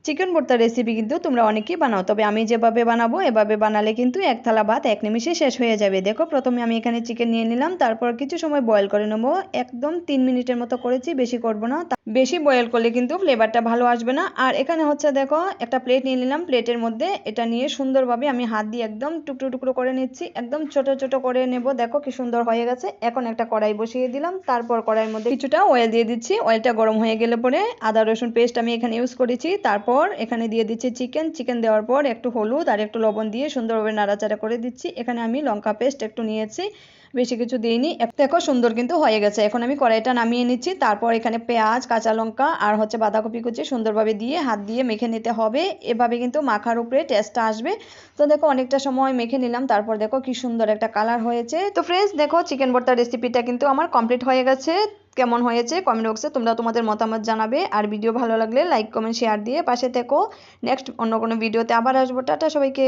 Chicken ভর্তার recipe কিন্তু তোমরা অনেকেই বানাও, তবে আমি যেভাবে বানাবো এভাবে বানালে কিন্তু এক থালা ভাত এক নিমিষে শেষ হয়ে যাবে। দেখো প্রথমে আমি এখানে চিকেন নিয়ে নিলাম, তারপর কিছু সময় বয়েল করে নেবো। একদম 3 মিনিটের মতো করেছি, বেশি করব না। বেশি বয়েল করলে কিন্তু ফ্লেভারটা ভালো আসবে না। আর এখানে হচ্ছে দেখো একটা প্লেট নিয়ে নিলাম, প্লেটের মধ্যে এটা নিয়ে সুন্দরভাবে আমি হাত দিয়ে একদম টুকরো টুকরো করে নিচ্ছি, একদম ছোট ছোট করে নেব। দেখো কি সুন্দর হয়ে গেছে। এখন একটা কড়াই বসিয়ে দিলাম, তারপর কড়াইয়ের মধ্যে কিছুটা অয়েল দিয়ে দিচ্ছি। অয়েলটা গরম হয়ে গেলে পরে আদা রসুন পেস্ট আমি এখানে ইউজ করেছি, তারপর এখানে দিয়ে দিচ্ছি চিকেন দেওয়ার পর একটু হলুদ আর একটু লবণ দিয়ে সুন্দরভাবে নাড়াচাড়া করে দিচ্ছি। এখানে আমি লঙ্কা পেস্ট একটু নিয়েছি, বেশি কিছু দিইনি। দেখো সুন্দর কিন্তু হয়ে গেছে। এখন আমি কড়াইটা নামিয়ে নিচ্ছি, তারপর এখানে পেঁয়াজ কাঁচা লঙ্কা আর হচ্ছে বাঁধাকপি কুচি সুন্দরভাবে দিয়ে হাত দিয়ে মেখে নিতে হবে। এভাবে কিন্তু মাখার উপরে টেস্টটা আসবে। তো দেখো অনেকটা সময় মেখে নিলাম, তারপর দেখো কি সুন্দর একটা কালার হয়েছে। তো ফ্রেন্ডস দেখো চিকেন ভর্তার রেসিপিটা কিন্তু আমার কমপ্লিট হয়ে গেছে। কেমন হয়েছে কমেন্ট বক্সে তোমরা তোমাদের মতামত জানাবে। আর ভিডিও ভালো লাগলে লাইক কমেন্ট শেয়ার দিয়ে পাশে থেকো। নেক্সট অন্য কোনো ভিডিওতে আবার আসবো। টাটা সবাইকে।